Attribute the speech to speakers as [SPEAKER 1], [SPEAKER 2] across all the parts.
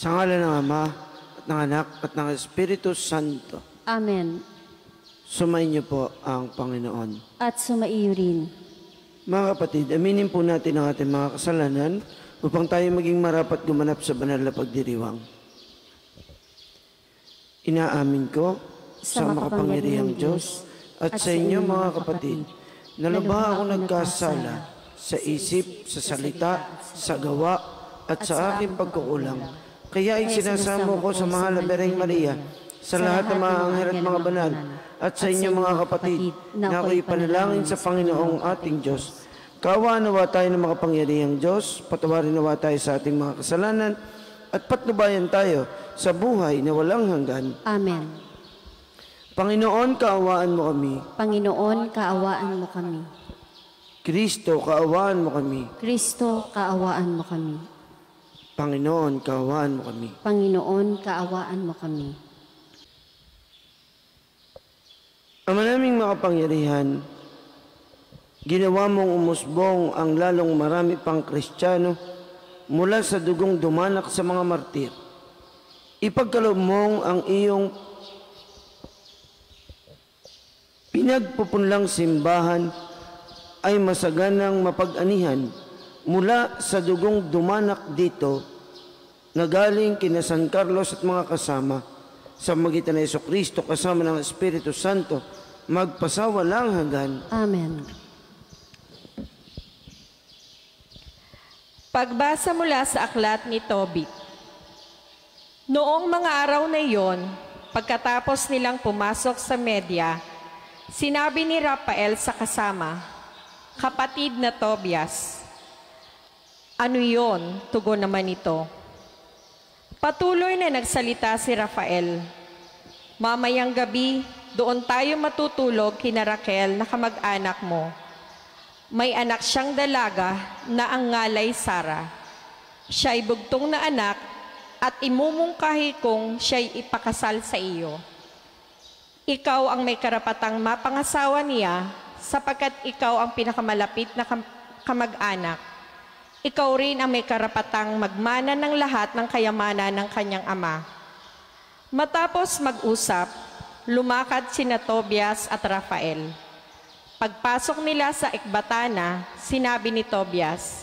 [SPEAKER 1] Sa ngalan ng Ama, at ng Anak, at ng Espiritu Santo.
[SPEAKER 2] Amen.
[SPEAKER 1] Sumayin niyo po ang Panginoon.
[SPEAKER 2] At sumaiyo rin.
[SPEAKER 1] Mga kapatid, aminin po natin ang ating mga kasalanan upang tayo maging marapat gumanap sa banal na pagdiriwang. Inaamin ko sa makapangyarihang Diyos at sa inyo mga kapatid, na lubha ako nagkasala sa isip, sa salita, sa gawa, at sa aking pagkukulang. Kaya isinasamo ko sa mahal na Birheng Maria, sa lahat ng mga anghel at mga banal, at sa inyo mga kapatid, na ako'y panalangin sa Panginoong ating Diyos. Kaawaan nawa tayo ng makapangyarihang Diyos, patawarin nawa tayo sa ating mga kasalanan, at patnubayan tayo sa buhay na walang hanggan.
[SPEAKER 2] Amen.
[SPEAKER 1] Panginoon, kaawaan mo kami.
[SPEAKER 2] Panginoon, kaawaan mo kami.
[SPEAKER 1] Kristo, kaawaan mo kami.
[SPEAKER 2] Kristo, kaawaan mo kami.
[SPEAKER 1] Panginoon, kaawaan mo kami.
[SPEAKER 2] Panginoon, kaawaan mo kami.
[SPEAKER 1] Ama naming makapangyarihan, ginawa mong umusbong ang lalong marami pang Kristiyano mula sa dugong dumanak sa mga martir. Ipagkaloob mong ang iyong pinagpupunlang simbahan ay masaganang mapag-anihan mula sa dugong dumanak dito na galing kina San Carlos at mga kasama sa magitan ng Jesucristo kasama ng Espiritu Santo magpasawalang hanggan.
[SPEAKER 2] Amen.
[SPEAKER 3] Pagbasa mula sa aklat ni Tobit. Noong mga araw na iyon, pagkatapos nilang pumasok sa Media, sinabi ni Rafael sa kasama, "Kapatid na Tobias, ano yon?" Tugon naman ito. Patuloy na nagsalita si Rafael, "Mamayang gabi, doon tayo matutulog kina Raquel na kamag-anak mo. May anak siyang dalaga na ang ngalay Sara. Siya'y bugtong na anak at imumungkahi kong siya'y ipakasal sa iyo. Ikaw ang may karapatang mapangasawa niya sapagkat ikaw ang pinakamalapit na kamag-anak. Ikaw rin ang may karapatang magmana ng lahat ng kayamanan ng kanyang ama." Matapos mag-usap, lumakad sina Tobias at Rafael. Pagpasok nila sa ekbatana, sinabi ni Tobias,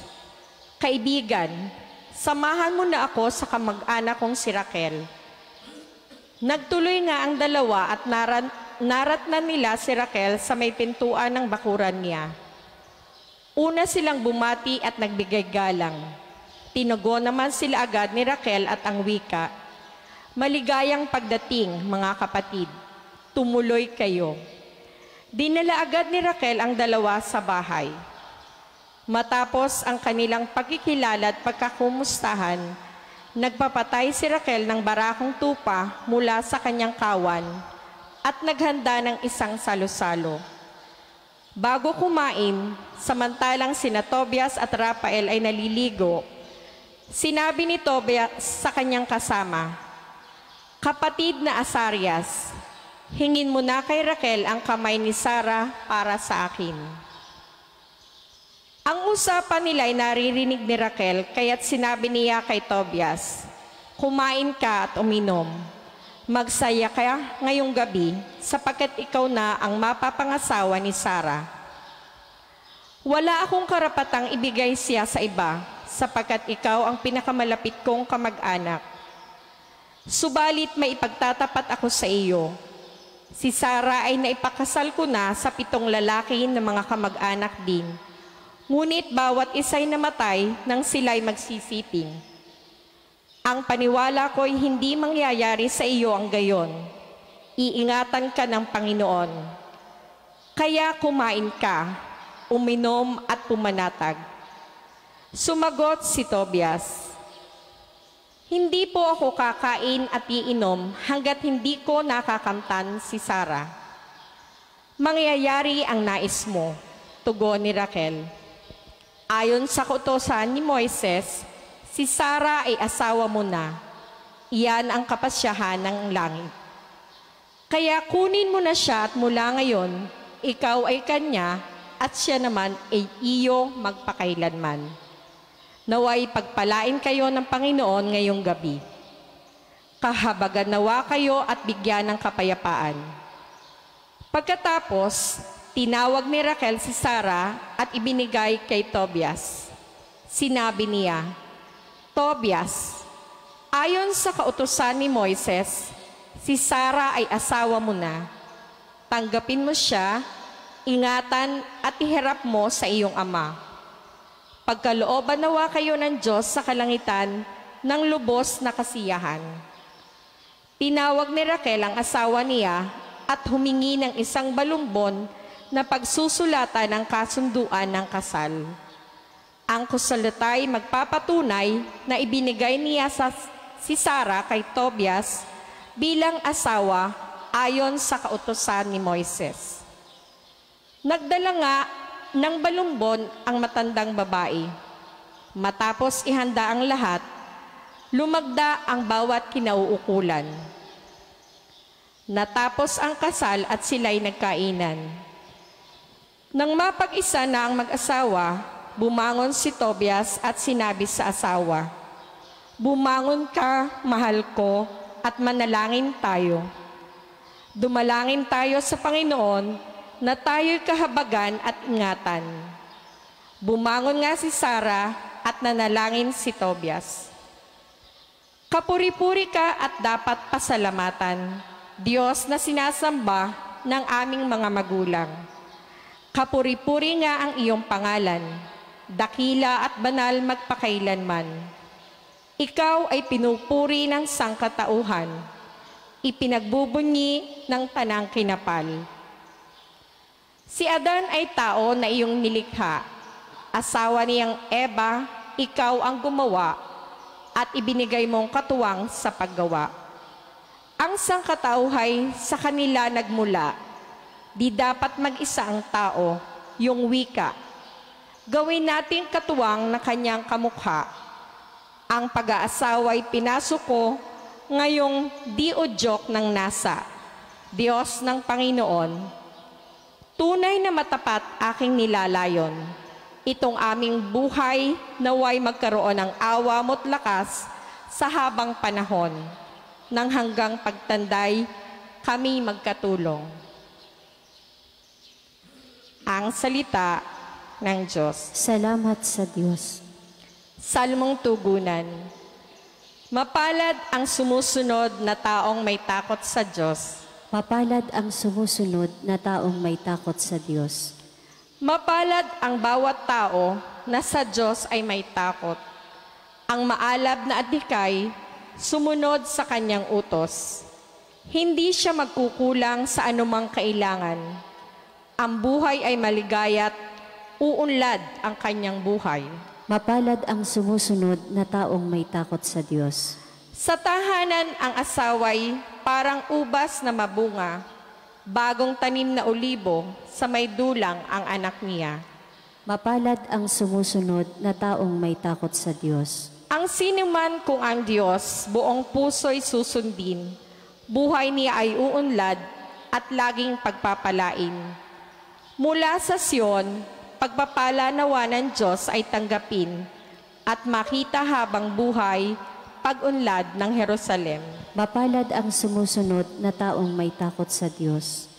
[SPEAKER 3] "Kaibigan, samahan mo na ako sa kamag-anak kong si Raquel." Nagtuloy nga ang dalawa at naratnan nila si Raquel sa may pintuan ng bakuran niya. Una silang bumati at nagbigay galang. Tinugon naman sila agad ni Raquel at ang wika, "Maligayang pagdating, mga kapatid. Tumuloy kayo." Dinala agad ni Raquel ang dalawa sa bahay. Matapos ang kanilang pagkikilala at pagkakumustahan, nagpapatay si Raquel ng barakong tupa mula sa kanyang kawan at naghanda ng isang salo-salo. Bago kumain, samantalang sina Tobias at Rafael ay naliligo, sinabi ni Tobias sa kanyang kasama, "Kapatid na Asarias, hingin mo na kay Raquel ang kamay ni Sara para sa akin." Ang usapan nila ay naririnig ni Raquel, kaya't sinabi niya kay Tobias, "Kumain ka at uminom. Magsaya ka ngayong gabi sapagkat ikaw na ang mapapangasawa ni Sara. Wala akong karapatang ibigay siya sa iba sapagkat ikaw ang pinakamalapit kong kamag-anak. Subalit may ipagtatapat ako sa iyo. Si Sara ay naipakasal ko na sa 7 lalaki na mga kamag-anak din. Ngunit bawat isa'y namatay nang sila'y magsisiping. Ang paniwala ko'y hindi mangyayari sa iyo ang gayon. Iingatan ka ng Panginoon. Kaya kumain ka, uminom at pumanatag." Sumagot si Tobias, "Hindi po ako kakain at iinom hanggat hindi ko nakakamtan si Sara." "Mangyayari ang nais mo," tugon ni Raquel. "Ayon sa kautusan ni Moises, si Sara ay asawa mo na. Iyan ang kapasyahan ng langit. Kaya kunin mo na siya at mula ngayon, ikaw ay kanya at siya naman ay iyo magpakailanman. Naway pagpalain kayo ng Panginoon ngayong gabi." Kahabagan nawa kayo at bigyan ng kapayapaan. Pagkatapos, tinawag ni Raquel si Sarah at ibinigay kay Tobias. Sinabi niya, Tobias, ayon sa kautusan ni Moises, si Sarah ay asawa mo na. Tanggapin mo siya, ingatan at iharap mo sa iyong ama. Pagkalooban nawa kayo ng Diyos sa kalangitan ng lubos na kasiyahan. Tinawag ni Raquel ang asawa niya at humingi ng isang balumbon na pagsusulatan ng kasunduan ng kasal. Ang kasulatan magpapatunay na ibinigay niya si Sarah kay Tobias bilang asawa ayon sa kautusan ni Moises. Nagdala nga ng balumbon ang matandang babae. Matapos ihanda ang lahat, lumagda ang bawat kinauukulan. Natapos ang kasal at sila'y nagkainan. Nang mapag-isa na ang mag-asawa, bumangon si Tobias at sinabi sa asawa, Bumangon ka, mahal ko, at manalangin tayo. Dumalangin tayo sa Panginoon na tayo'y kahabagan at ingatan. Bumangon nga si Sarah at nanalangin si Tobias. Kapuri-puri ka at dapat pasalamatan, Diyos na sinasamba ng aming mga magulang. Kapuri-puri nga ang iyong pangalan, dakila at banal magpakailanman. Ikaw ay pinupuri ng sangkatauhan, ipinagbubunyi ng tanang kinapal. Si Adan ay tao na iyong nilikha, asawa niyang Eva, ikaw ang gumawa, at ibinigay mong katuwang sa paggawa. Ang sangkatauhay sa kanila nagmula, di dapat mag-isa ang tao, yung wika. Gawin natin katuwang na kanyang kamukha. Ang pag-aasawa'y pinasok ko, ngayong di udyok ng nasa. Diyos ng Panginoon, tunay na matapat aking nilalayon. Itong aming buhay naway magkaroon ng awa mo't lakas sa habang panahon, nang hanggang pagtanday kami magkatulong. Ang salita ng Diyos.
[SPEAKER 2] Salamat sa Diyos.
[SPEAKER 3] Salmong tugunan. Mapalad ang sumusunod na taong may takot sa Diyos.
[SPEAKER 2] Mapalad ang sumusunod na taong may takot sa Diyos.
[SPEAKER 3] Mapalad ang bawat tao na sa Diyos ay may takot. Ang maalab na adhikay, sumunod sa kanyang utos. Hindi siya magkukulang sa anumang kailangan. Ang buhay ay maligaya't uunlad ang kanyang buhay.
[SPEAKER 2] Mapalad ang sumusunod na taong may takot sa Diyos.
[SPEAKER 3] Sa tahanan ang asaway parang ubas na mabunga, bagong tanim na olibo sa may dulang ang anak niya.
[SPEAKER 2] Mapalad ang sumusunod na taong may takot sa Diyos.
[SPEAKER 3] Ang sinuman kung ang Diyos buong puso'y susundin, buhay niya ay uunlad at laging pagpapalain. Mula sa Sion, pagpapala nawa ng Diyos ay tanggapin at makita habang buhay pag-unlad ng Jerusalem.
[SPEAKER 2] Mapalad ang sumusunod na taong may takot sa Diyos.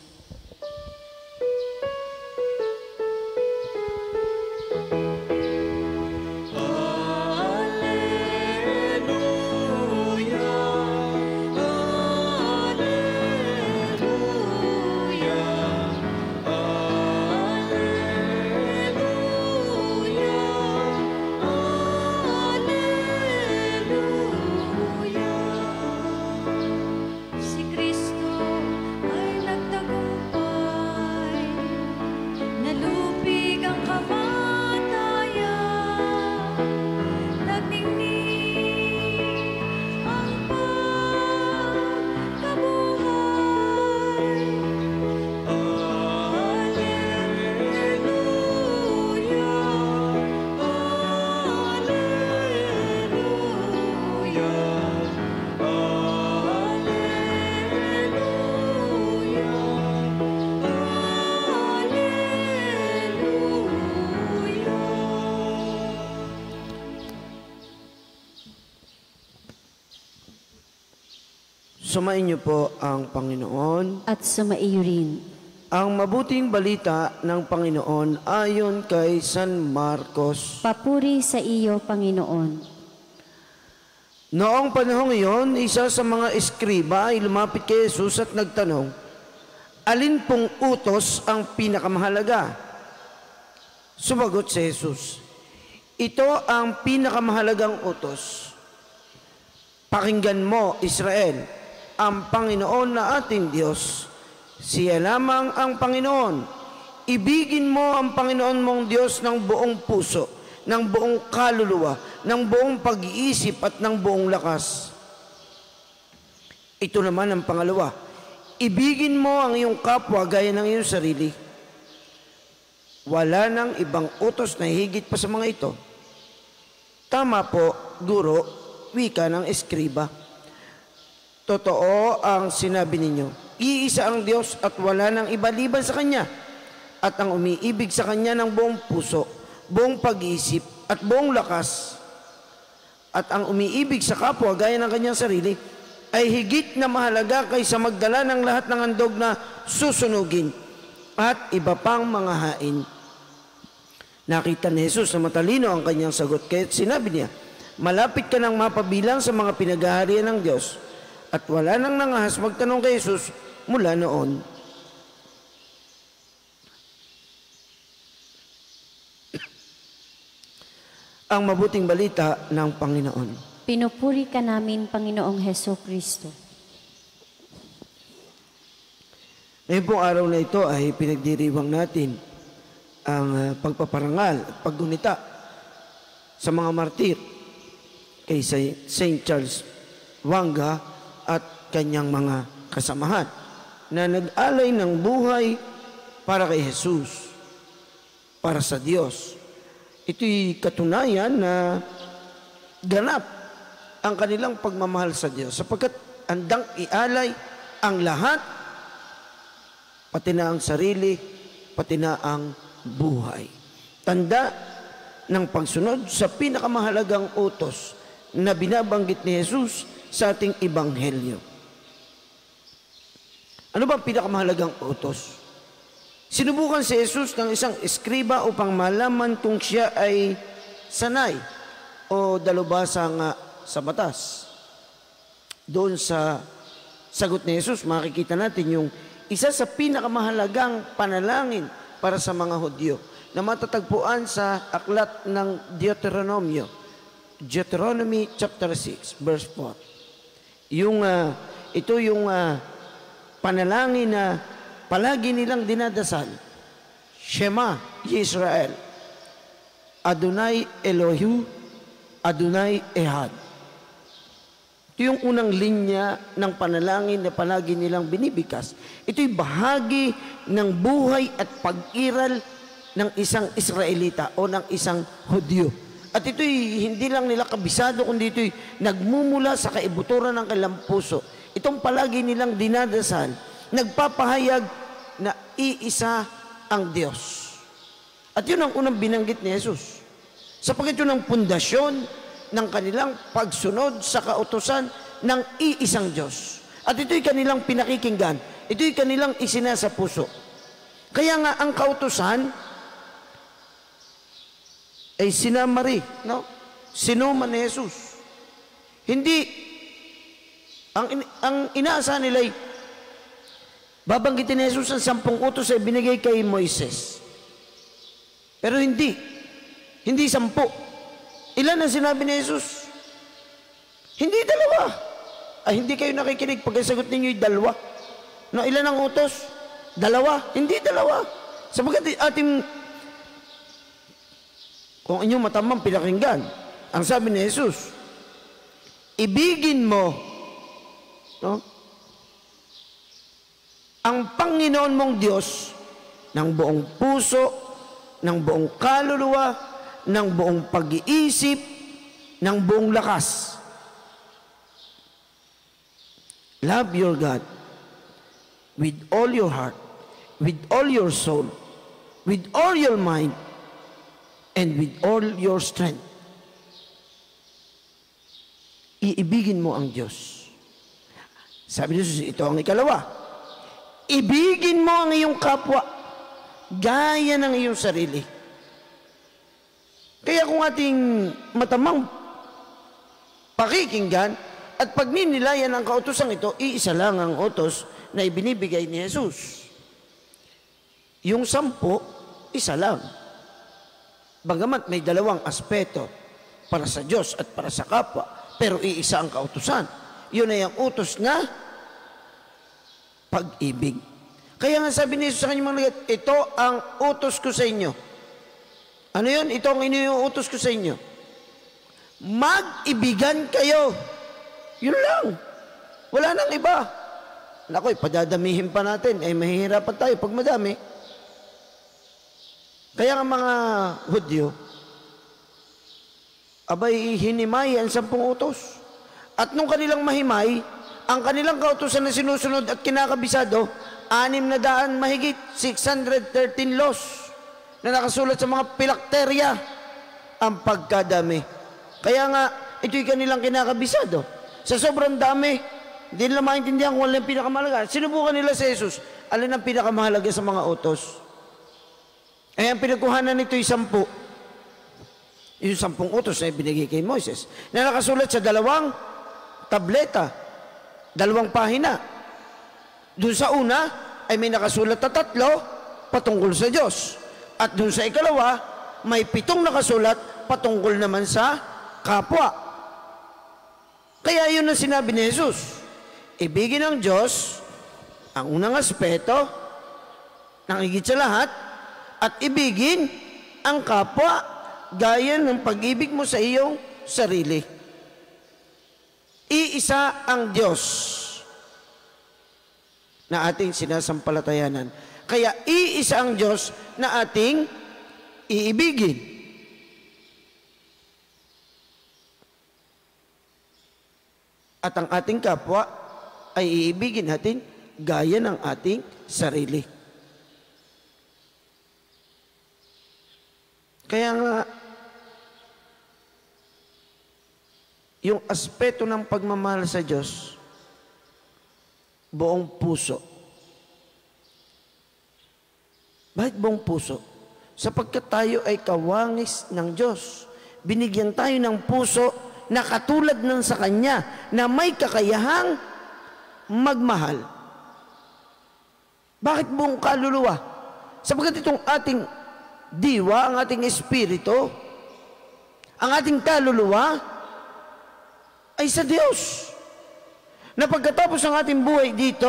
[SPEAKER 4] Si Kristo ay nagdag
[SPEAKER 1] Sumainyo po ang Panginoon.
[SPEAKER 2] At sumaiyo rin.
[SPEAKER 1] Ang mabuting balita ng Panginoon ayon kay San Marcos.
[SPEAKER 2] Papuri sa iyo, Panginoon.
[SPEAKER 1] Noong panahong iyon, isa sa mga eskriba ay lumapit kay Jesus at nagtanong, alin pong utos ang pinakamahalaga? Sumagot si Jesus, ito ang pinakamahalagang utos. Pakinggan mo, Israel, ang Panginoon na ating Diyos. Siya lamang ang Panginoon. Ibigin mo ang Panginoon mong Diyos ng buong puso, ng buong kaluluwa, ng buong pag-iisip at ng buong lakas. Ito naman ang pangalawa. Ibigin mo ang iyong kapwa gaya ng iyong sarili. Wala nang ibang utos na higit pa sa mga ito. Tama po, guro, wika ng eskriba. Totoo ang sinabi ninyo. Iisa ang Diyos at wala nang iba liban sa Kanya. At ang umiibig sa Kanya ng buong puso, buong pag-iisip at buong lakas. At ang umiibig sa kapwa gaya ng kanyang sarili ay higit na mahalaga kaysa magdala ng lahat ng handog na susunugin at iba pang mga hain. Nakita ni Jesus na matalino ang kanyang sagot, kaya sinabi niya, malapit ka nang mapabilang sa mga pinag-aharian ng Diyos. At wala nang nangahas magtanong kay Jesus mula noon. Ang mabuting balita ng Panginoon.
[SPEAKER 2] Pinupuri ka namin, Panginoong Hesus Kristo.
[SPEAKER 1] Ngayon pong araw na ito ay pinagdiriwang natin ang pagpaparangal at paggunita sa mga martir kay St. Charles Wanga at kanyang mga kasamahan na nag-alay ng buhay para kay Jesus, para sa Diyos. Ito'y katunayan na ganap ang kanilang pagmamahal sa Diyos sapagkat andang ialay ang lahat, pati na ang sarili, pati na ang buhay. Tanda ng pagsunod sa pinakamahalagang utos na binabanggit ni Jesus sa ating ebanghelyo. Ano ba ang pinakamahalagang utos? Sinubukan si Jesus ng isang eskriba upang malaman kung siya ay sanay o dalubhasa nga sa batas. Doon sa sagot ni Jesus, makikita natin yung isa sa pinakamahalagang panalangin para sa mga Hudyo na matatagpuan sa aklat ng Deuteronomy chapter 6, verse 4. Ito yung panalangin na palagi nilang dinadasal. Shema Yisrael, Adonai Elohu, Adonai Ehad. Ito yung unang linya ng panalangin na palagi nilang binibigkas. Ito'y bahagi ng buhay at pag-iral ng isang Israelita o ng isang Hudyo. At ito'y hindi lang nila kabisado, kundi ito'y nagmumula sa kaibuturan ng kanilang puso. Itong palagi nilang dinadasal, nagpapahayag na iisa ang Diyos. At yun ang unang binanggit ni Jesus. Sapagkat yun ang pundasyon ng kanilang pagsunod sa kautusan ng iisang Diyos. At ito'y kanilang pinakikinggan. Ito'y kanilang isinasa puso. Kaya nga ang kautusan ay sinamari, no? Sinuman ni Jesus. Hindi, ang inaasahan nila ay babanggitin ni Jesus ang 10 utos ay binigay kay Moises. Pero hindi 10. Ilan ang sinabi ni Jesus? Hindi 2. Ay, hindi kayo nakikinig pag sagot ninyo yung 2. No, ilan ang utos? 2. Hindi 2. Sapagkat ating kung inyong matamang pinakinggan, ang sabi ni Jesus, ibigin mo, no, ang Panginoon mong Diyos ng buong puso, ng buong kaluluwa, ng buong pag-iisip, ng buong lakas. Love your God with all your heart, with all your soul, with all your mind, and with all your strength. Iibigin mo ang Diyos. Sabi ni Jesus, ito ang ikalawa. Ibigin mo ang iyong kapwa, gaya ng iyong sarili. Kaya kung ating matamang pakikinggan at pagninilayan ang kautusang ito, iisa lang ang utos na ibinibigay ni Jesus. Yung 10, isa lang. Bagamat may dalawang aspeto para sa Diyos at para sa kapwa, pero iisa ang kautusan. Yun ay ang utos na pag-ibig. Kaya nga sabi ni Jesus sa kanyang mga lagat, ito ang utos ko sa inyo. Ano yun? Ito ang iniuutos ko sa inyo. Mag-ibigan kayo. Yun lang. Wala nang iba. Nakoy, padadamihin pa natin. Mahihirapan tayo pag madami. Kaya nga mga Hudyo, abay hinimay ang 10 utos. At nung kanilang mahimay, ang kanilang kautusan na sinusunod at kinakabisado, 600 mahigit, 613 laws na nakasulat sa mga pilakterya ang pagkadami. Kaya nga, ito'y kanilang kinakabisado. Sa sobrang dami, hindi nila maintindihan kung alin ang pinakamahalaga. Sinubukan nila sa Jesus, alin ang pinakamahalaga sa mga utos. Ay ang pinagkuhanan nito ay 10. Yung 10 utos na ibinigay kay Moises, na nakasulat sa 2 tableta, 2 pahina. Doon sa una, ay may nakasulat na 3 patungkol sa Diyos. At doon sa ikalawa, may 7 nakasulat patungkol naman sa kapwa. Kaya yun ang sinabi ni Jesus. Ibigin ng Diyos ang unang aspeto, nang higit sa lahat, at ibigin ang kapwa gaya ng pag-ibig mo sa iyong sarili. Iisa ang Diyos na ating sinasampalatayanan. Kaya iisa ang Diyos na ating iibigin. At ang ating kapwa ay iibigin natin gaya ng ating sarili. Kaya nga, yung aspeto ng pagmamahal sa Diyos, buong puso. Bakit buong puso? Sapagkat tayo ay kawangis ng Diyos. Binigyan tayo ng puso na katulad ng sa Kanya, na may kakayahang magmahal. Bakit buong kaluluwa? Sapagkat itong ating diwa, ang ating espiritu, ang ating kaluluwa, ay sa Diyos. Na pagkatapos ng ating buhay dito,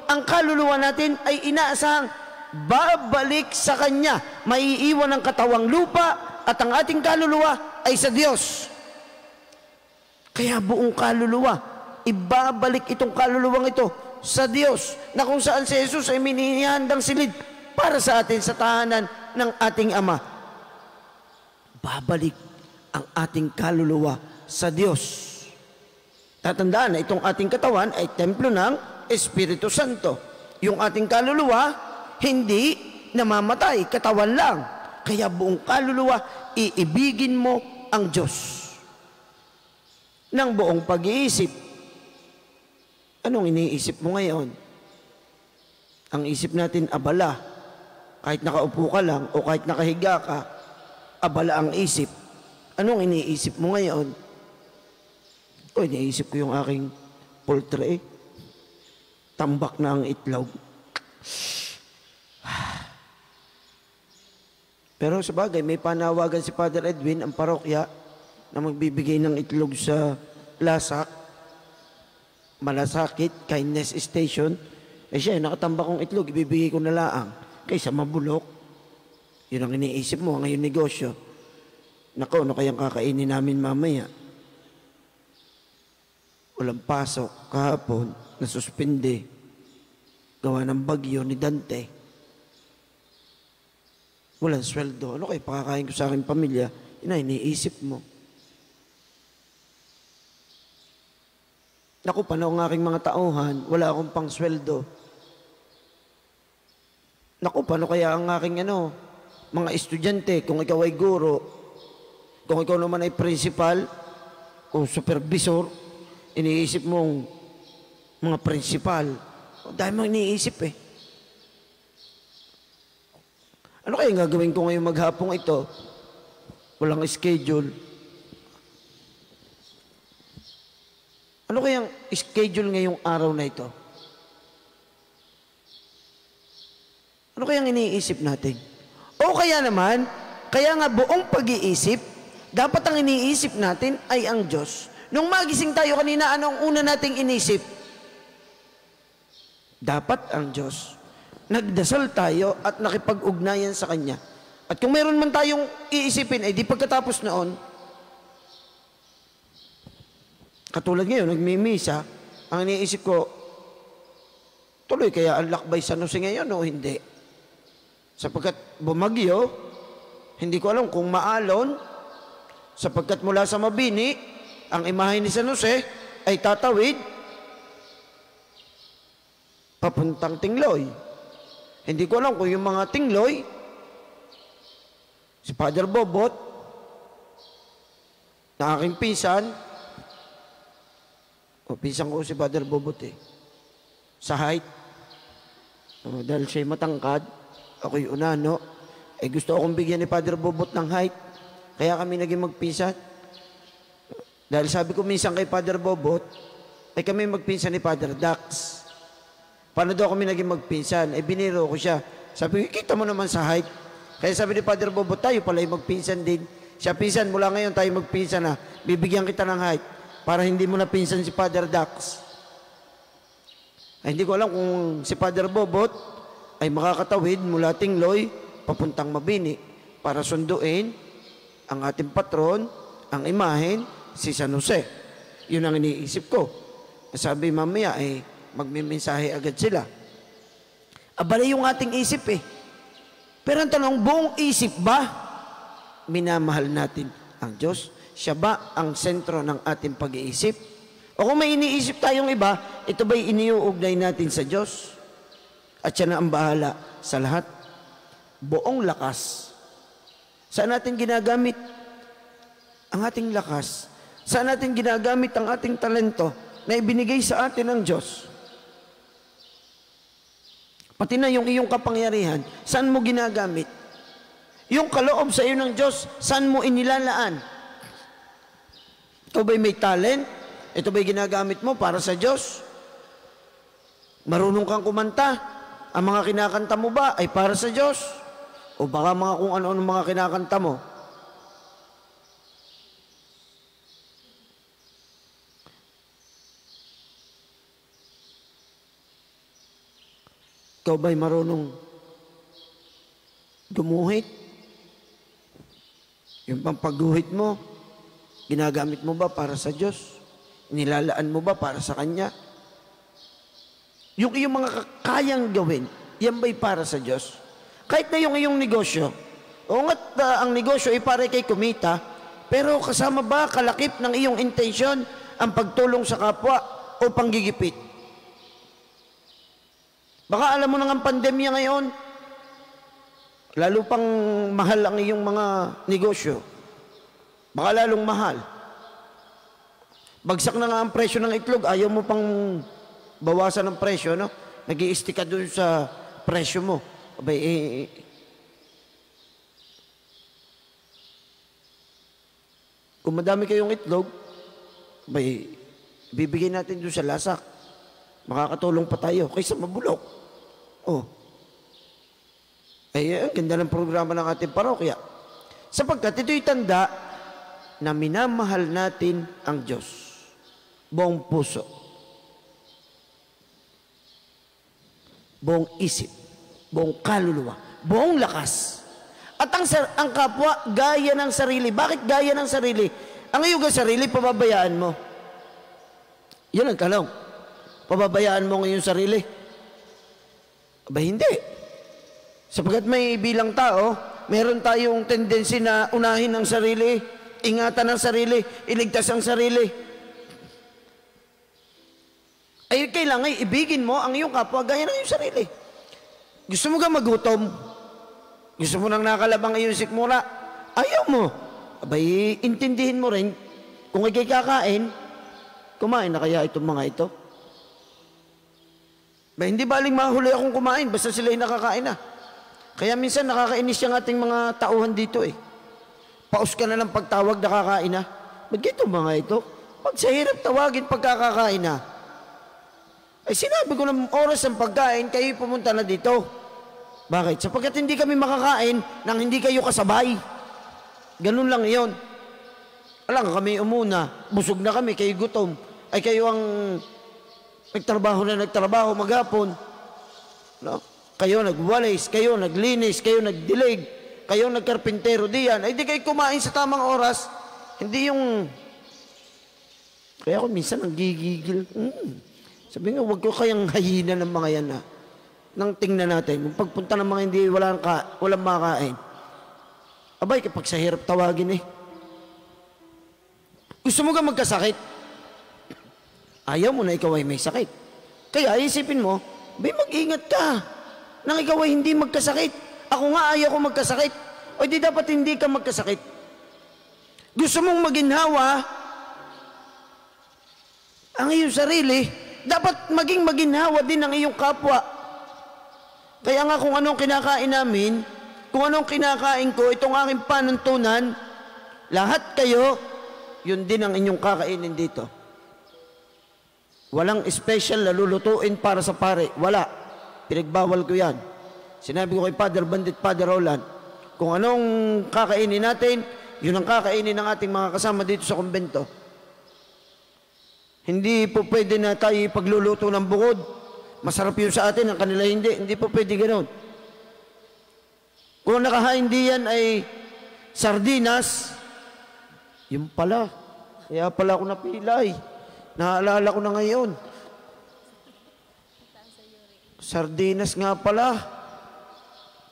[SPEAKER 1] ang kaluluwa natin ay inaasahang babalik sa Kanya. Maiiwan ang katawang lupa at ang ating kaluluwa ay sa Diyos. Kaya buong kaluluwa, ibabalik itong kaluluwang ito sa Diyos, na kung saan si Jesus ay minihandang silid para sa atin sa tahanan ng ating Ama. Babalik ang ating kaluluwa sa Diyos. Tatandaan na itong ating katawan ay templo ng Espiritu Santo. Yung ating kaluluwa, hindi namamatay, katawan lang. Kaya buong kaluluwa, iibigin mo ang Diyos. Ng buong pag-iisip. Anong iniisip mo ngayon? Ang isip natin abala. Kahit nakaupo ka lang o kahit nakahiga ka, abala ang isip. Anong iniisip mo ngayon? O, iniisip ko yung aking poultry. Tambak na ang itlog. Pero sa bagay, may panawagan si Father Edwin, ang parokya, na magbibigay ng itlog sa Lasak, Malasakit, Kindness Station. Siya, nakatambak kong itlog, ibibigay ko na laang. Kaysa mabulok. Yun ang iniisip mo, ngayon negosyo. Nako, ano kayang kakainin namin mamaya? Walang pasok, kahapon, nasuspinde. Gawa ng bagyo ni Dante. Walang sweldo. Ano kayo, pakakain ko sa aking pamilya? Yun ang iniisip mo. Naku, paano ang aking mga tauhan, wala akong pang sweldo. Naku, paano kaya ang aking mga estudyante, kung ikaw ay guro, kung ikaw naman ay principal o supervisor, iniisip mong mga prinsipal. Dahil mo iniisip eh. Ano kaya gagawin ko ngayong maghapong ito? Walang schedule. Ano kayang schedule ngayong araw na ito? Ano kayang iniisip natin? O kaya naman, kaya nga buong pag-iisip, dapat ang iniisip natin ay ang Diyos. Nung magising tayo kanina, anong una nating inisip? Dapat ang Diyos. Nagdasal tayo at nakipag-ugnayan sa Kanya. At kung meron man tayong iisipin, ay di pagkatapos noon, katulad ngayon, nagmimisa, ang iniisip ko, tuloy kaya ang lakbay San Jose ngayon o hindi? Sapagkat bumagyo, hindi ko alam kung maalon, sapagkat mula sa Mabini, ang imahe ni San Jose ay tatawid papuntang Tingloy. Hindi ko alam kung yung mga Tingloy, si Father Bobot, na aking pinsan, pinsan ko si Father Bobot sa height, dahil siya'y matangkad, ako'y unano, gusto akong bigyan ni Father Bobot ng height, kaya kami naging magpinsan. Dahil sabi ko minsan kay Father Bobot, ay kami magpinsan ni Father Dax. Paano daw kami naging magpinsan? Biniro ko siya. Sabi ko, kita mo naman sa height. Kaya sabi ni Father Bobot, tayo pala ay magpinsan din. Siya, pinsan, mula ngayon tayo magpinsan na. Bibigyan kita ng height para hindi mo na pinsan si Father Dax. Ay, hindi ko alam kung si Father Bobot ay makakatawid mula Tingloy papuntang Mabini para sunduin ang ating patron, ang imahen, si San Jose. Yun ang iniisip ko. Sabi mamaya magmimensahe agad sila. Abala yung ating isip Pero ang tanong, buong isip ba minamahal natin ang Diyos? Siya ba ang sentro ng ating pag-iisip? O kung may iniisip tayong iba, ito ba'y iniuugnay natin sa Diyos? At siya na ang bahala sa lahat. Buong lakas. Saan natin ginagamit ang ating lakas? Saan natin ginagamit ang ating talento na ibinigay sa atin ng Diyos? Pati na yung iyong kapangyarihan, saan mo ginagamit? Yung kaloob sa iyo ng Diyos, saan mo inilalaan? Ito ba'y may talent? Ito ba'y ginagamit mo para sa Diyos? Marunong kang kumanta? Ang mga kinakanta mo ba ay para sa Diyos? O baka mga kung ano-ano mga kinakanta mo? Ikaw ba'y marunong gumuhit? Yung pampaguhit mo, ginagamit mo ba para sa Diyos? Nilalaan mo ba para sa Kanya? Yung iyong mga kayang gawin, yan ba'y para sa Diyos? Kahit na yung iyong negosyo. O nga't ang negosyo ay para kay kumita, pero kasama ba kalakip ng iyong intensyon ang pagtulong sa kapwa o panggigipit? Baka alam mo na ang pandemya ngayon, lalo pang mahal ang iyong mga negosyo. Baka lalong mahal. Bagsak na nga ang presyo ng itlog, ayaw mo pang bawasan ng presyo, no? Nag-i-stick ka dun sa presyo mo. Abay, kung madami kayong itlog, abay, bibigay natin dun sa lasak. Makakatulong pa tayo kaysa mabulok. Ang ganda ng programa ng ating parokya. Sapagkat ito'y tanda na minamahal natin ang Diyos. Buong puso. Buong isip. Buong kaluluwa. Buong lakas. At ang kapwa, gaya ng sarili. Bakit gaya ng sarili? Ang iyong sarili, pababayaan mo. Yun ang tanong. Pababayaan mo ngayon sarili? Aba, hindi. Sapagkat may bilang tao, meron tayong tendency na unahin ang sarili, ingatan ang sarili, iligtas ang sarili. Ay, kailangan ibigin mo ang iyong kapwa gaya ng iyong sarili. Gusto mo ka magutom? Gusto mo nang nakalabang ang iyong sikmura? Ayaw mo. Abay, intindihin mo rin, kung ikay kakain, kumain na kaya itong mga ito? Ba, hindi baling mahuli akong kumain, basta sila ay nakakain na. Kaya minsan nakakainis yung ating mga tauhan dito eh. Paus ka na lang pagtawag, nakakain na. Ba't ito mga ito? Pag sa hirap tawagin, pagkakakain na. Ay sinabi ko ng oras ng pagkain, kayo pumunta na dito. Bakit? Sapagkat hindi kami makakain nang hindi kayo kasabay. Ganun lang iyon. Alam kami umuna, busog na kami, kayo gutom. Ay kayo ang nagtrabaho maghapon. No? Kayo nagwalis, kayo naglinis, kayo nagdilig, kayo nagkarpintero diyan. Ay di kayo kumain sa tamang oras. Hindi yung... Kaya ako minsan nanggigigil. Sabi nga, huwag ko kayang hayina ng mga yan na. Nang tingnan natin, kung pagpunta ng mga hindi walang makain. Abay, kapag sa hirap tawagin eh. Gusto mo ka magkasakit? Ayaw mo na ikaw ay may sakit. Kaya isipin mo, bay mag-ingat ka. Nang ikaw ay hindi magkasakit. Ako nga ayaw ko magkasakit. O di dapat hindi ka magkasakit. Gusto mong maginhawa ang iyong sarili, dapat maging maginhawa din ang iyong kapwa. Kaya nga kung anong kinakain namin, kung anong kinakain ko, itong aking panuntunan, lahat kayo, yun din ang inyong kakainin dito. Walang special na lulutuin para sa pare. Wala. Pinagbawal ko yan. Sinabi ko kay Father Bandit, Father Roland, kung anong kakainin natin, yun ang kakainin ng ating mga kasama dito sa kumbento. Hindi po pwede na tayo pagluluto ng bukod. Masarap yun sa atin, ang kanila hindi. Hindi po pwede ganoon. Kung nakahain diyan ay sardinas, yun pala. Kaya pala ako napilay. Naalala ko na ngayon. Sardinas nga pala.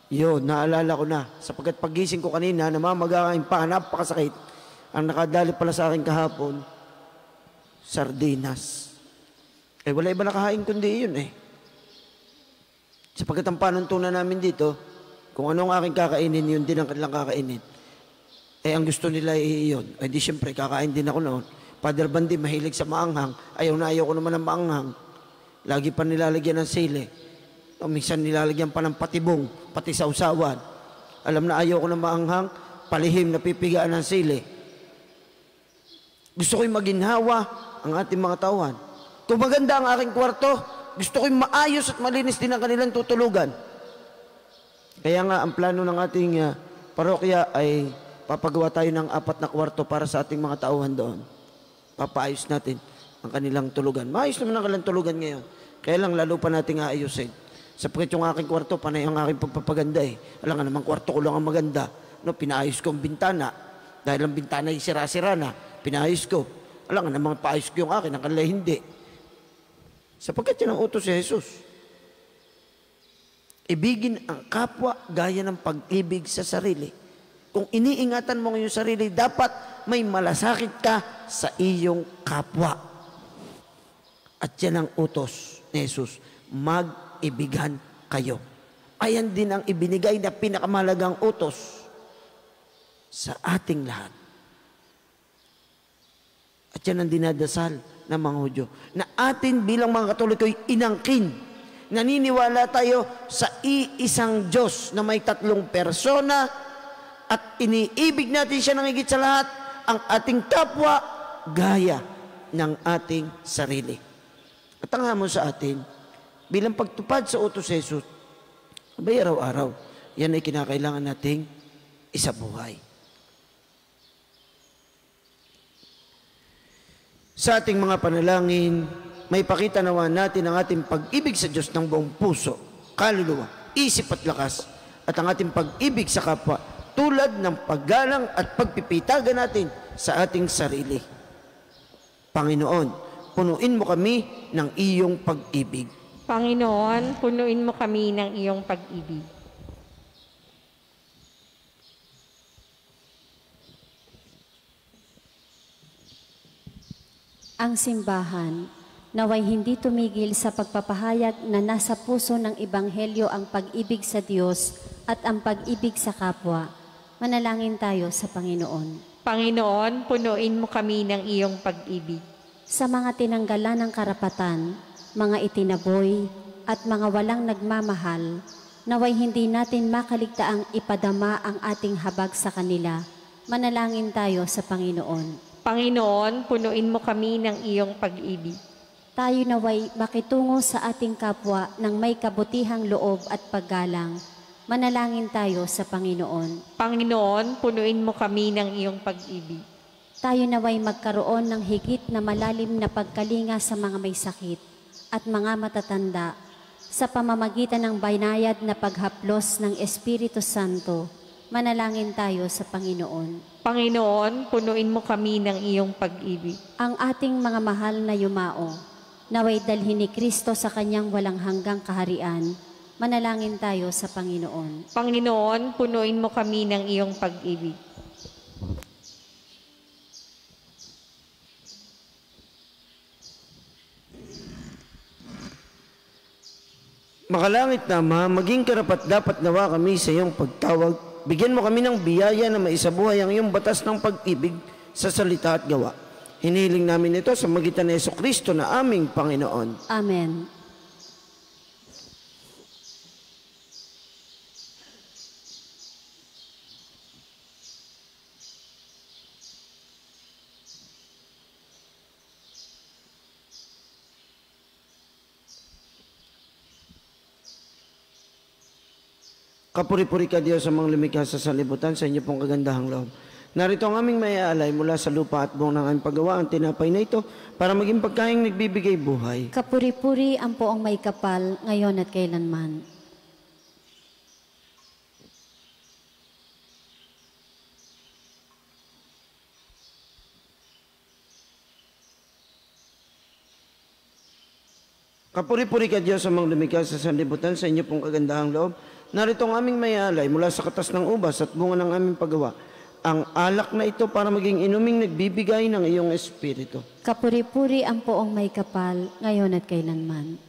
[SPEAKER 1] Yun, naalala ko na. Sapagkat pagising ko kanina, namamagakain pa, napakasakit. Ang nakadali pala sa akin kahapon, sardinas. Eh, wala iba nakahain kundi yun eh. Sapagkat ang panuntunan namin dito, kung anong aking kakainin, yun din ang kanilang kakainin. Eh, ang gusto nila ay yun. Eh, di siyempre, kakain din ako noon. Father Bandi, mahilig sa maanghang. Ayaw na ayaw ko naman ng maanghang. Lagi pa nilalagyan ng sili. O, minsan nilalagyan pa ng patibong, pati sausawan. Alam na ayaw ko ng maanghang, palihim na pipigaan ng sili. Gusto ko'y maginhawa ang ating mga tauhan. Kung maganda ang aking kwarto, gusto ko'y maayos at malinis din ang kanilang tutulugan. Kaya nga, ang plano ng ating parokya ay papagawa tayo ng 4 na kwarto para sa ating mga tauhan doon. Papaayos natin ang kanilang tulugan. Maayos naman ang kanilang tulugan ngayon. Kaya lang, lalo pa nating aayusin. Sapagkat yung aking kwarto, panay ang aking pagpapaganda eh. Alam nga naman, kwarto ko lang ang maganda. No, pinaayos ko ang bintana. Dahil ang bintana ay sira-sira na, pinaayos ko. Alam nga naman, paayos ko yung akin, ang kanila hindi. Sapagkat yan ang utos si Jesus. Ibigin ang kapwa gaya ng pag-ibig sa sarili. Kung iniingatan mo yung sarili, dapat may malasakit ka sa iyong kapwa. At yan ang utos ni Jesus. Mag-ibigan kayo. Ayan din ang ibinigay na pinakamahalagang utos sa ating lahat. At yan ang dinadasal ng mga Hudyo. Na atin bilang mga Katoliko ay inangkin. Naniniwala tayo sa iisang Diyos na may 3 persona at iniibig natin siya ng higit sa lahat, ang ating kapwa gaya ng ating sarili. At ang hamon sa atin, bilang pagtupad sa utos ni Jesus, abay araw-araw, yan ay kinakailangan nating isabuhay. Sa ating mga panalangin, may pakita nawa natin ang ating pag-ibig sa Diyos ng buong puso, kaluluwa, isip at lakas, at ang ating pag-ibig sa kapwa, tulad ng paggalang at pagpipitagan natin sa ating sarili. Panginoon, punuin mo kami ng iyong pag-ibig.
[SPEAKER 3] Panginoon, punuin mo kami ng iyong pag-ibig.
[SPEAKER 2] Ang simbahan, naway hindi tumigil sa pagpapahayag na nasa puso ng Ebanghelyo ang pag-ibig sa Diyos at ang pag-ibig sa kapwa. Manalangin tayo sa Panginoon.
[SPEAKER 3] Panginoon, punuin mo kami ng iyong pag-ibig.
[SPEAKER 2] Sa mga tinanggalan ng karapatan, mga itinaboy, at mga walang nagmamahal, naway hindi natin makaligtaang ipadama ang ating habag sa kanila. Manalangin tayo sa Panginoon.
[SPEAKER 3] Panginoon, punuin mo kami ng iyong pag-ibig.
[SPEAKER 2] Tayo naway makitungo sa ating kapwa ng may kabutihang loob at paggalang. Manalangin tayo sa Panginoon.
[SPEAKER 3] Panginoon, punuin mo kami ng iyong pag-ibig.
[SPEAKER 2] Tayo naway magkaroon ng higit na malalim na pagkalinga sa mga may sakit at mga matatanda sa pamamagitan ng banayad na paghaplos ng Espiritu Santo. Manalangin tayo sa Panginoon.
[SPEAKER 3] Panginoon, punuin mo kami ng iyong pag-ibig.
[SPEAKER 2] Ang ating mga mahal na yumao, naway dalhin ni Kristo sa kanyang walang hanggang kaharian. Manalangin tayo sa Panginoon.
[SPEAKER 3] Panginoon, punuin mo kami ng iyong pag-ibig.
[SPEAKER 1] Makalangit na Ama, maging karapat-dapat nawa kami sa iyong pagtawag. Bigyan mo kami ng biyaya na maisabuhay ang iyong batas ng pag-ibig sa salita at gawa. Hinihiling namin ito sa magitan ni Jesucristo na aming Panginoon.
[SPEAKER 2] Amen.
[SPEAKER 1] Kapuri-puri ka Diyos sa mga lumikha sa sanlibutan sa inyo pong kagandahang loob. Narito ang aming maiaalay mula sa lupa at buong ng aming paggawa ang tinapay na ito para maging pagkaing nagbibigay buhay.
[SPEAKER 2] Kapuri-puri ang poong may kapal, ngayon at kailanman.
[SPEAKER 1] Kapuri-puri ka Diyos sa mga lumikha sa sanlibutan sa inyo pong kagandahang loob. Narito ang aming mayalay mula sa katas ng ubas at bunga ng aming paggawa. Ang alak na ito para maging inuming nagbibigay ng iyong espiritu.
[SPEAKER 2] Kapuri-puri ang poong may kapal, ngayon at kailanman.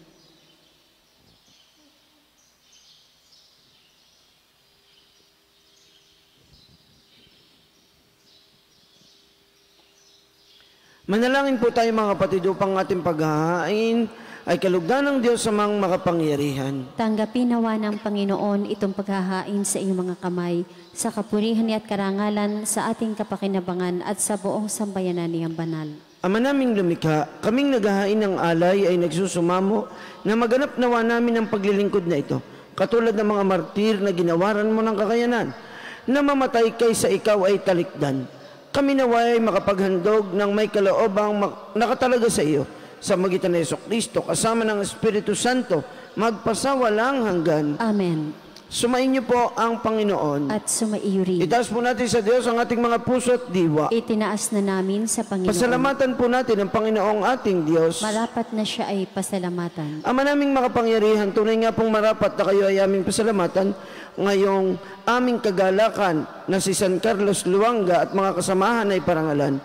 [SPEAKER 1] Manalangin po tayo mga kapatid upang ating paghahain ay kalugdan ng Diyos sa mga makapangyarihan.
[SPEAKER 2] Tanggapin nawa ng Panginoon itong paghahain sa iyong mga kamay, sa kapurihan at karangalan sa ating kapakinabangan at sa buong sambayanan niyang banal.
[SPEAKER 1] Ama naming lumikha, kaming naghahain ng alay ay nagsusumamo na maganap nawa namin ang paglilingkod na ito. Katulad ng mga martir na ginawaran mo ng kakayanan, na mamatay kaysa ikaw ay talikdan. Kami naway makapaghandog ng may kaloobang nakatalaga sa iyo, sa magitan ni Jesucristo, kasama ng Espiritu Santo, magpasawalang hanggan.
[SPEAKER 2] Amen.
[SPEAKER 1] Sumain niyo po ang Panginoon.
[SPEAKER 2] At sumaiyo rin.
[SPEAKER 1] Itaas po natin sa Diyos ang ating mga puso at diwa.
[SPEAKER 2] Itinaas na namin sa Panginoon.
[SPEAKER 1] Pasalamatan po natin ang Panginoong ating Diyos.
[SPEAKER 2] Marapat na siya ay pasalamatan.
[SPEAKER 1] Ama naming makapangyarihan, tunay nga pong marapat na kayo ay aming pasalamatan ngayong aming kagalakan na si San Carlos Luanga at mga kasamahan ay parangalan.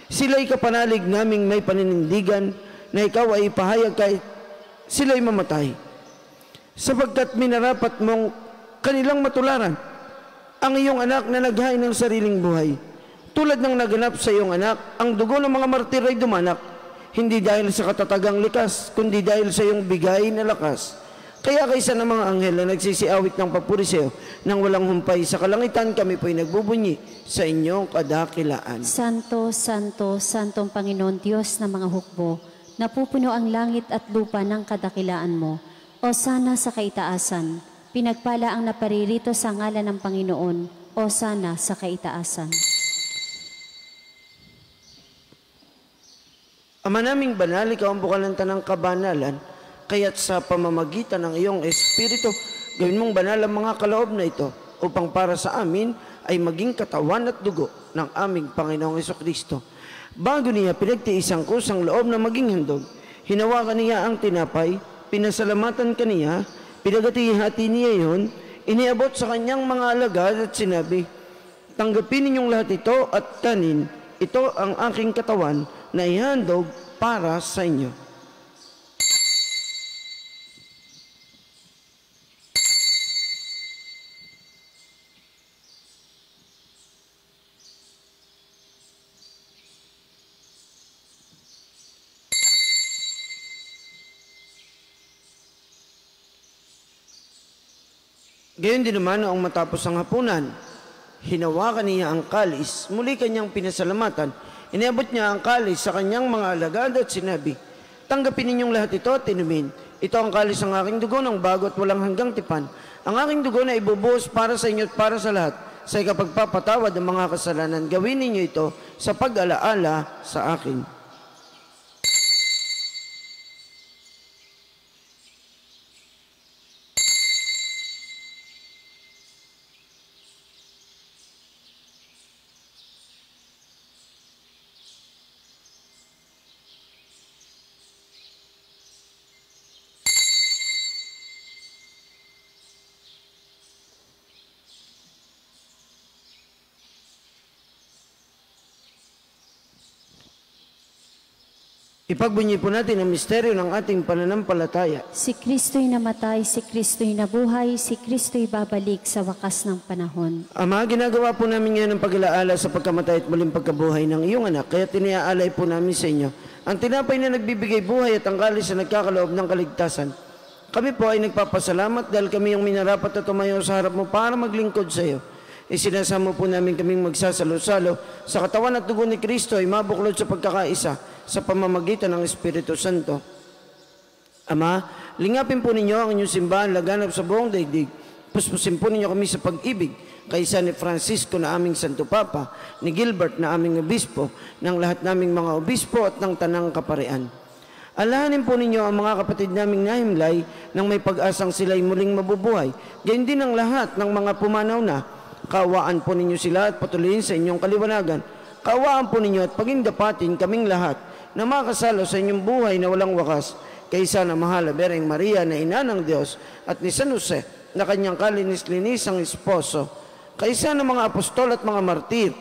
[SPEAKER 1] Sila'y kapanalig naming may paninindigan na ikaw ay ipahayag kahit sila'y mamatay. Sapagkat minarapat mong kanilang matularan ang iyong anak na naghain ng sariling buhay. Tulad ng naganap sa iyong anak, ang dugo ng mga martir ay dumanak, hindi dahil sa katatagang likas, kundi dahil sa iyong bigay na lakas. Kaya kaysa ng mga anghel na nagsisiawit ng papuri sa iyo, nang walang humpay sa kalangitan, kami po'y nagbubunyi sa inyong kadakilaan.
[SPEAKER 2] Santo, Santo, Santong Panginoon Diyos ng mga hukbo, napupuno ang langit at lupa ng kadakilaan mo. O sana sa kaitaasan, pinagpala ang naparirito sa ngalan ng Panginoon. O sana sa kaitaasan.
[SPEAKER 1] Ama naming banal, ikaw ang bukal ng tanang kabanalan, kaya't sa pamamagitan ng iyong Espiritu, gawin mong banal ang mga kaloob na ito, upang para sa amin ay maging katawan at dugo ng aming Panginoong Jesucristo. Bago niya pinagtiisang kusang loob na maging handog, hinawakan niya ang tinapay, pinasalamatan kaniya, pinagati-hati niya yun, iniabot sa kanyang mga alagad at sinabi, tanggapin ninyong lahat ito at kanin, ito ang aking katawan na ihandog para sa inyo. Gayon din naman noong matapos ang hapunan, hinawakan niya ang kalis, muli kanyang pinasalamatan. Iniabot niya ang kalis sa kanyang mga alagad at sinabi, tanggapin ninyong lahat ito at inumin. Ito ang kalis ng aking dugo ng bago at walang hanggang tipan. Ang aking dugo na ibubuhos para sa inyo at para sa lahat sa ikapagpapatawad ng mga kasalanan. Gawin ninyo ito sa pag-alaala sa akin. Ipagbunyi po natin ang misteryo ng ating pananampalataya.
[SPEAKER 2] Si Kristo'y namatay, si Kristo'y nabuhay, si Kristo'y babalik sa wakas ng panahon.
[SPEAKER 1] Ama, ginagawa po namin ngayon ang pag-alaala sa pagkamatay at muling pagkabuhay ng iyong anak, kaya tiniaalay po namin sa inyo ang tinapay na nagbibigay buhay at ang kalis na nagkakaloob ng kaligtasan. Kami po ay nagpapasalamat dahil kami yung minarapat na tumayo sa harap mo para maglingkod sa iyo. Isinasamo po namin kaming magsasalo-salo sa katawan at dugo ni Kristo ay mabuklod sa pagkakaisa sa pamamagitan ng Espiritu Santo. Ama, lingapin po ninyo ang inyong simbahan laganap sa buong daigdig. Puspusin po ninyo kami sa pag-ibig kaysa ni Francisco na aming Santo Papa, ni Gilbert na aming obispo, ng lahat naming mga obispo at ng tanang kaparian. Alahanin po ninyo ang mga kapatid naming nahimlay nang may pag-asang sila'y muling mabubuhay. Gayon din ang lahat ng mga pumanaw na. Kaawaan po ninyo sila at patuloyin sa inyong kaliwanagan. Kaawaan po ninyo at pagindapatin kaming lahat na makasalo sa inyong buhay na walang wakas, kaysa na mahal Bereng Maria na ina ng Diyos at ni San Jose na kanyang kalinis-linisang esposo, kaysa ng mga apostol at mga martir,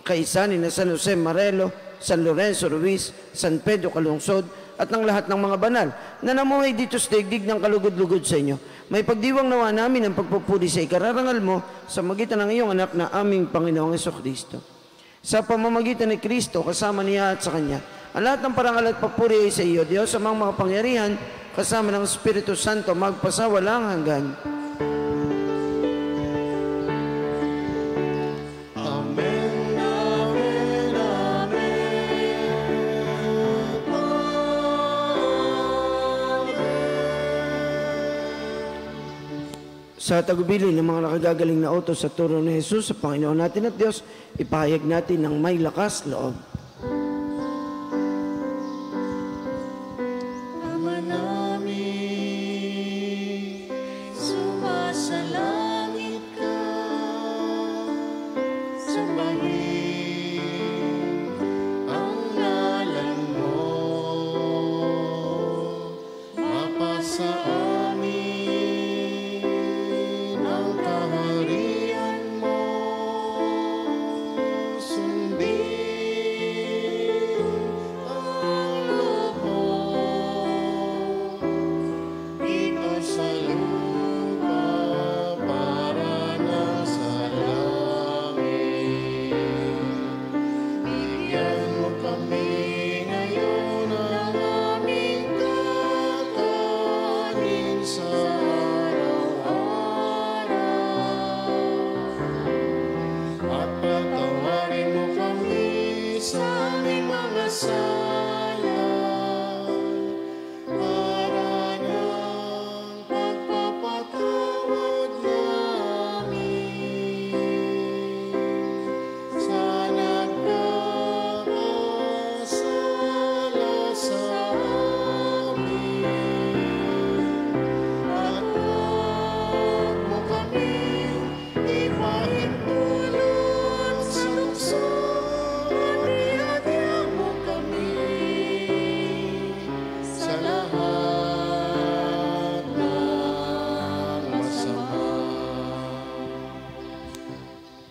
[SPEAKER 1] kaysa ni na San Jose Marelo, San Lorenzo Ruiz, San Pedro Calungsod at ng lahat ng mga banal na namuhay dito sa daigdig ng kalugod-lugod sa inyo. May pagdiwang nawa namin ang pagpupuri sa ikararangal mo sa magitan ng iyong anak na aming Panginoong Jesucristo. Sa pamamagitan ni Kristo, kasama niya at sa Kanya, ang lahat ng parangal at papuri ay sa iyo, Diyos, sa mga pangyarihan, kasama ng Espiritu Santo, magpasawalang hanggan.
[SPEAKER 4] Amen, amen, amen, amen.
[SPEAKER 1] Sa tagubili ng mga nakagagaling na utos sa turo ni Jesus sa Panginoon natin at Diyos, ipahayag natin ng may lakas loob.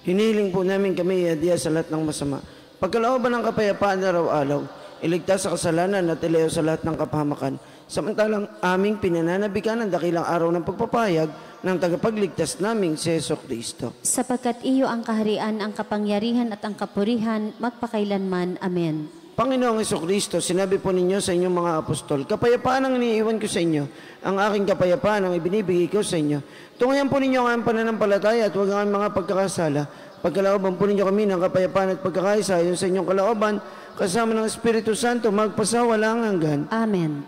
[SPEAKER 1] Hinihiling po namin kami iadya sa lahat ng masama. Pagkalooban ng kapayapaan araw-araw, iligtas sa kasalanan at ilayo sa lahat ng kapahamakan. Samantalang aming pinananabikan ang dakilang araw ng pagpapahayag ng tagapagligtas naming si Jesucristo.
[SPEAKER 2] Sapagkat iyo ang kaharian, ang kapangyarihan at ang kapurihan magpakailanman. Amen.
[SPEAKER 1] Panginoong Hesukristo, sinabi po ninyo sa inyong mga apostol, kapayapaan ang iniiwan ko sa inyo, ang aking kapayapaan ang ibinibigay ko sa inyo. Tungayan po ninyo ang aming pananampalataya at huwag ang aming mga pagkakasala. Pagkalooban po ninyo kami ng kapayapaan at pagkakaisa ayon sa inyong kalooban, kasama ng Espiritu Santo, magpasawalang hanggan.
[SPEAKER 2] Amen.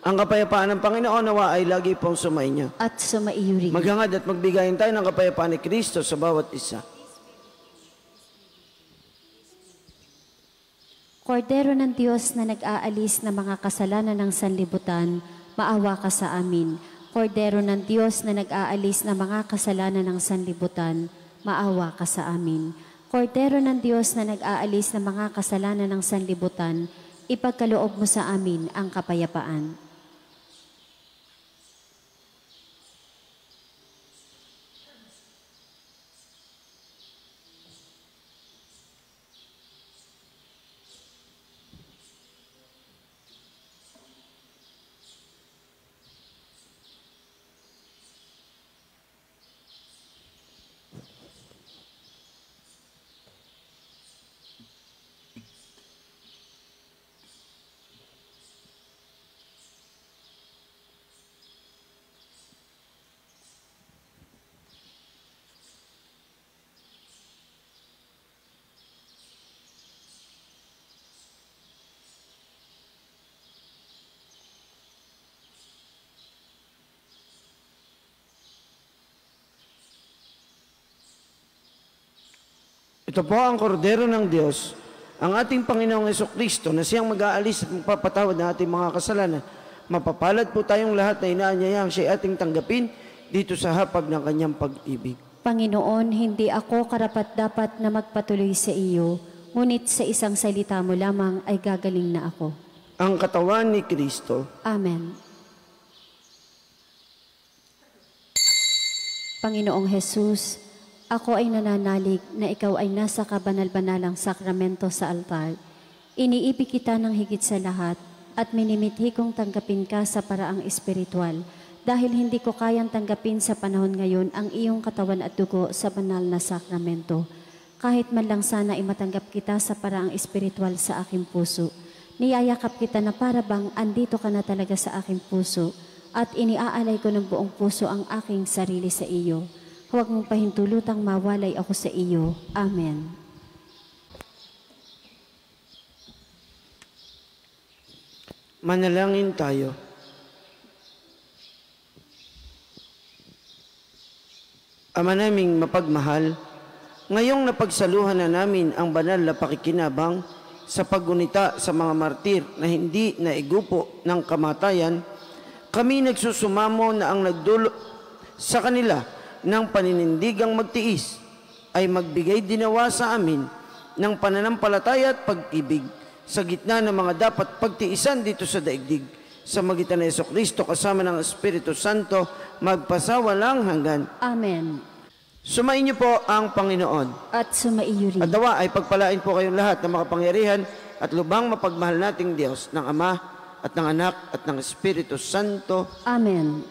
[SPEAKER 1] Ang kapayapaan ng Panginoon nawa ay lagi pong sumainyo.
[SPEAKER 2] At sumaiyo rin.
[SPEAKER 1] Maghangad at magbigayin tayo ng kapayapaan ni Kristo sa bawat isa.
[SPEAKER 2] Kordero ng Diyos na nag-aalis ng mga kasalanan ng sanlibutan, maawa ka sa amin. Kordero ng Diyos na nag-aalis ng mga kasalanan ng sanlibutan, maawa ka sa amin. Kordero ng Diyos na nag-aalis ng mga kasalanan ng sanlibutan, ipagkaloob mo sa amin ang kapayapaan.
[SPEAKER 1] Ito po ang kordero ng Diyos, ang ating Panginoong Hesukristo na siyang mag-aalis at magpapatawad ng ating mga kasalanan. Mapapalad po tayong lahat na inaanyayang siya ating tanggapin dito sa hapag ng kanyang pag-ibig.
[SPEAKER 2] Panginoon, hindi ako karapat-dapat na magpatuloy sa iyo, ngunit sa isang salita mo lamang ay gagaling na ako.
[SPEAKER 1] Ang katawan ni Kristo.
[SPEAKER 2] Amen. Panginoong Jesus, ako ay nananalig na ikaw ay nasa kabanal-banalang sakramento sa altar. Iniibig kita ng higit sa lahat at minimithi kong tanggapin ka sa paraang espiritual dahil hindi ko kayang tanggapin sa panahon ngayon ang iyong katawan at dugo sa banal na sakramento. Kahit man lang sana ay matanggap kita sa paraang espiritual sa aking puso. Niyayakap kita na para bang andito ka na talaga sa aking puso at iniaalay ko ng buong puso ang aking sarili sa iyo. Huwag mong pahintulutang mawalay ako sa iyo. Amen.
[SPEAKER 1] Manalangin tayo. Ama naming mapagmahal, ngayong napagsaluhan na namin ang banal na pakikinabang sa paggunita sa mga martir na hindi naigupo ng kamatayan, kami nagsusumamo na ang nagdulo sa kanila ng paninindigang magtiis ay magbigay dinawa sa amin ng pananampalataya at pag-ibig sa gitna ng mga dapat pagtiisan dito sa daigdig. Sa magitan ng Hesukristo kasama ng Espiritu Santo, magpasawalang hanggan.
[SPEAKER 2] Amen.
[SPEAKER 1] Sumainyo po ang Panginoon.
[SPEAKER 2] At sumaiyo rin.
[SPEAKER 1] At nawa ay pagpalain po kayong lahat ng makapangyarihan at lubang mapagmahal nating Diyos ng Ama at ng Anak at ng Espiritu Santo.
[SPEAKER 2] Amen.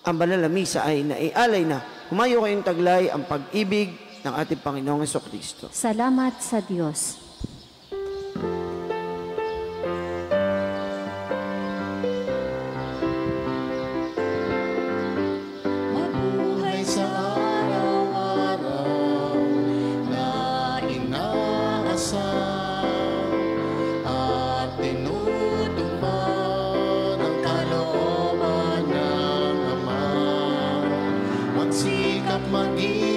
[SPEAKER 1] Ang banal na misa ay naialay na. Humayo kayong taglay ang pag-ibig ng ating Panginoong Hesukristo.
[SPEAKER 2] Salamat sa Diyos.
[SPEAKER 4] Mabuhay sa araw-araw na inaasam at tinutupad ang kalooban ng Ama. Magsikap maging